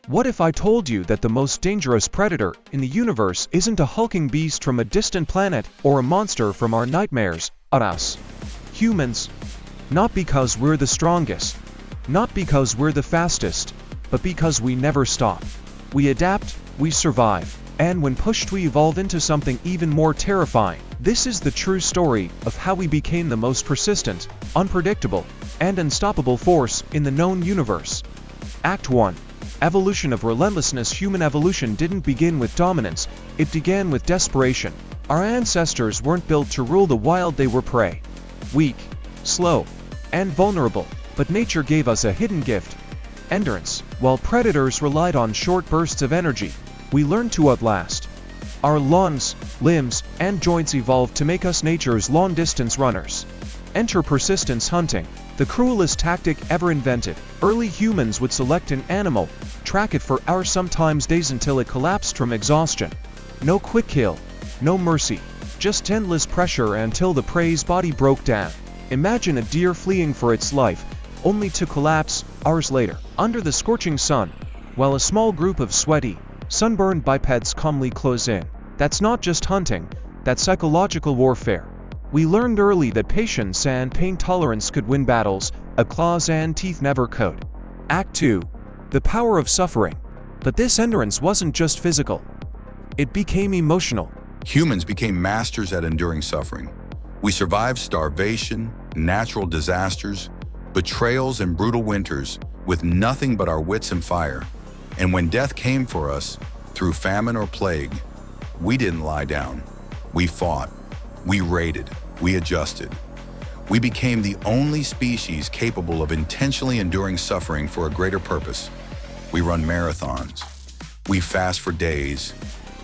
What if I told you that the most dangerous predator in the universe isn't a hulking beast from a distant planet or a monster from our nightmares, but us, humans? Not because we're the strongest, not because we're the fastest, but because we never stop. We adapt, we survive, and when pushed we evolve into something even more terrifying. This is the true story of how we became the most persistent, unpredictable, and unstoppable force in the known universe. Act 1. Evolution of relentlessness. Human evolution didn't begin with dominance, it began with desperation. Our ancestors weren't built to rule the wild, they were prey. Weak, slow, and vulnerable, but nature gave us a hidden gift: endurance. While predators relied on short bursts of energy, we learned to outlast. Our lungs, limbs, and joints evolved to make us nature's long-distance runners. Enter persistence hunting, the cruelest tactic ever invented. Early humans would select an animal, track it for hours, sometimes days, until it collapsed from exhaustion. No quick kill, no mercy, just endless pressure until the prey's body broke down. Imagine a deer fleeing for its life, only to collapse hours later, under the scorching sun, while a small group of sweaty, sunburned bipeds calmly close in. That's not just hunting, that's psychological warfare. We learned early that patience and pain tolerance could win battles claws and teeth never could. Act 2. The power of suffering. But this endurance wasn't just physical. It became emotional. Humans became masters at enduring suffering. We survived starvation, natural disasters, betrayals, and brutal winters with nothing but our wits and fire. And when death came for us, through famine or plague, we didn't lie down. We fought. We raided. We adjusted. We became the only species capable of intentionally enduring suffering for a greater purpose. We run marathons. We fast for days.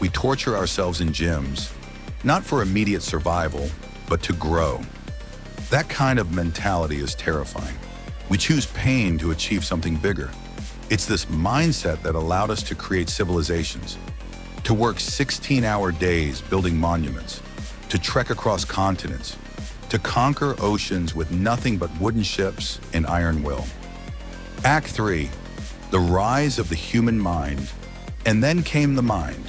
We torture ourselves in gyms, not for immediate survival, but to grow. That kind of mentality is terrifying. We choose pain to achieve something bigger. It's this mindset that allowed us to create civilizations, to work 16-hour days building monuments, to trek across continents, to conquer oceans with nothing but wooden ships and iron will. Act 3. The rise of the human mind. And then came the mind.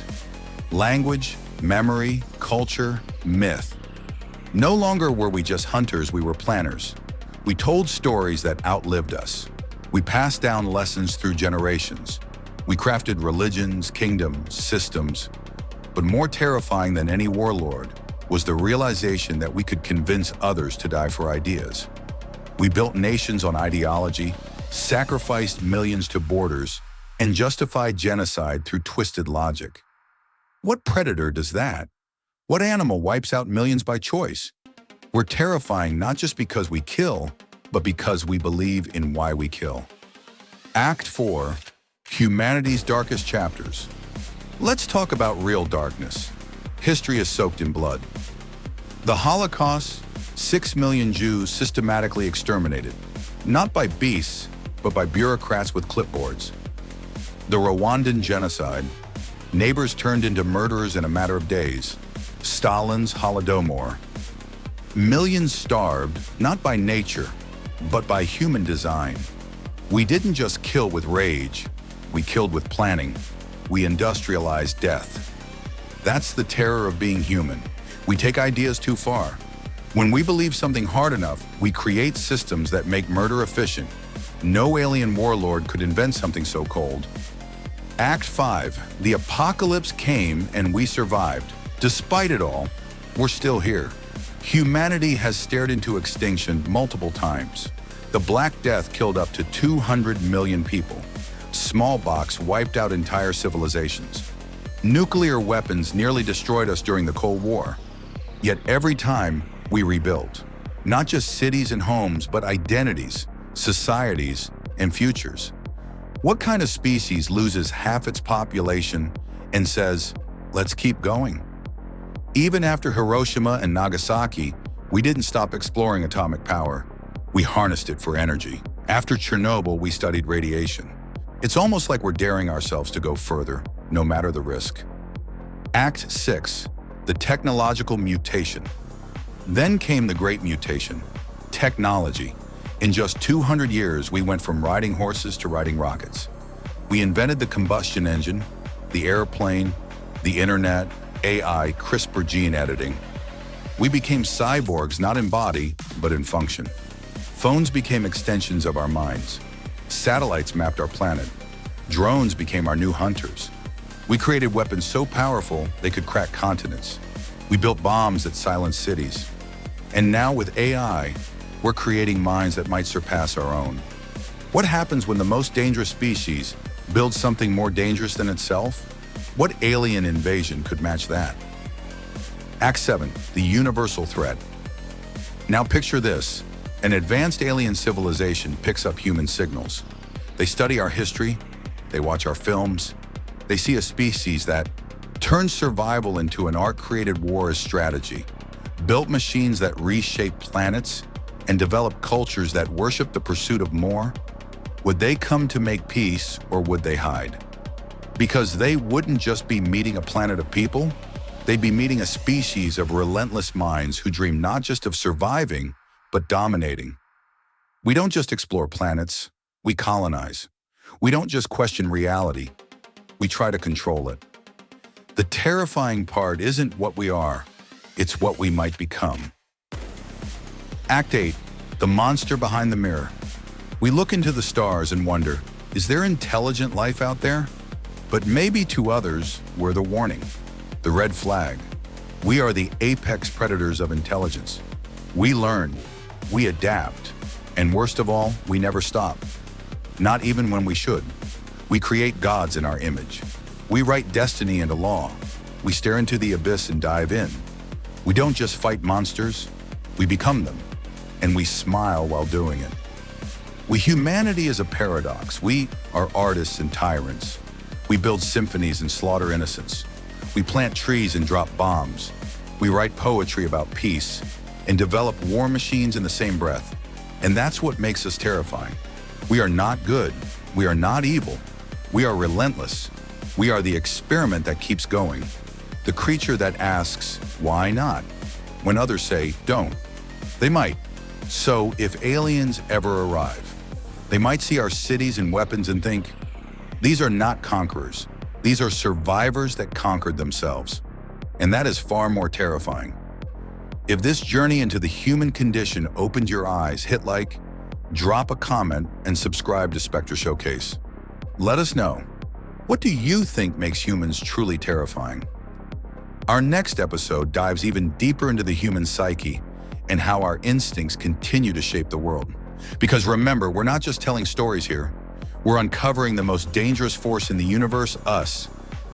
Language, memory, culture, myth. No longer were we just hunters, we were planners. We told stories that outlived us. We passed down lessons through generations. We crafted religions, kingdoms, systems. But more terrifying than any warlord was the realization that we could convince others to die for ideas. We built nations on ideology, sacrificed millions to borders, and justified genocide through twisted logic. What predator does that? What animal wipes out millions by choice? We're terrifying not just because we kill, but because we believe in why we kill. Act 4. Humanity's darkest chapters. Let's talk about real darkness. History is soaked in blood. The Holocaust, 6 million Jews systematically exterminated, not by beasts, but by bureaucrats with clipboards. The Rwandan genocide, neighbors turned into murderers in a matter of days. Stalin's Holodomor. Millions starved, not by nature, but by human design. We didn't just kill with rage, we killed with planning. We industrialized death. That's the terror of being human. We take ideas too far. When we believe something hard enough, we create systems that make murder efficient. No alien warlord could invent something so cold. Act 5. The apocalypse came and we survived. Despite it all, we're still here. Humanity has stared into extinction multiple times. The Black Death killed up to 200 million people. Smallpox wiped out entire civilizations. Nuclear weapons nearly destroyed us during the Cold War. Yet every time, we rebuilt. Not just cities and homes, but identities, societies, and futures. What kind of species loses half its population and says, let's keep going? Even after Hiroshima and Nagasaki, we didn't stop exploring atomic power. We harnessed it for energy. After Chernobyl, we studied radiation. It's almost like we're daring ourselves to go further, no matter the risk. Act 6. The technological mutation. Then came the great mutation, technology. In just 200 years, we went from riding horses to riding rockets. We invented the combustion engine, the airplane, the internet, AI, CRISPR gene editing. We became cyborgs not in body, but in function. Phones became extensions of our minds. Satellites mapped our planet. Drones became our new hunters. We created weapons so powerful they could crack continents. We built bombs that silenced cities. And now with AI, we're creating minds that might surpass our own. What happens when the most dangerous species builds something more dangerous than itself? What alien invasion could match that? Act 7, the universal threat. Now picture this. An advanced alien civilization picks up human signals. They study our history, they watch our films, they see a species that turns survival into an art-created war as strategy, built machines that reshape planets, and develop cultures that worship the pursuit of more. Would they come to make peace, or would they hide? Because they wouldn't just be meeting a planet of people, they'd be meeting a species of relentless minds who dream not just of surviving, but dominating. We don't just explore planets, we colonize. We don't just question reality, we try to control it. The terrifying part isn't what we are, it's what we might become. Act 8, the monster behind the mirror. We look into the stars and wonder, is there intelligent life out there? But maybe to others, we're the warning, the red flag. We are the apex predators of intelligence. We learn, we adapt, and worst of all, we never stop. Not even when we should. We create gods in our image. We write destiny into law. We stare into the abyss and dive in. We don't just fight monsters, we become them, and we smile while doing it. Humanity is a paradox. We are artists and tyrants. We build symphonies and slaughter innocents. We plant trees and drop bombs. We write poetry about peace and develop war machines in the same breath. And that's what makes us terrifying. We are not good. We are not evil. We are relentless. We are the experiment that keeps going. The creature that asks, why not? When others say, don't. They might. So if aliens ever arrive, they might see our cities and weapons and think, these are not conquerors. These are survivors that conquered themselves. And that is far more terrifying. If this journey into the human condition opened your eyes, hit like, drop a comment, and subscribe to SpectraShowcase. Let us know. What do you think makes humans truly terrifying? Our next episode dives even deeper into the human psyche and how our instincts continue to shape the world. Because remember, we're not just telling stories here. We're uncovering the most dangerous force in the universe, us.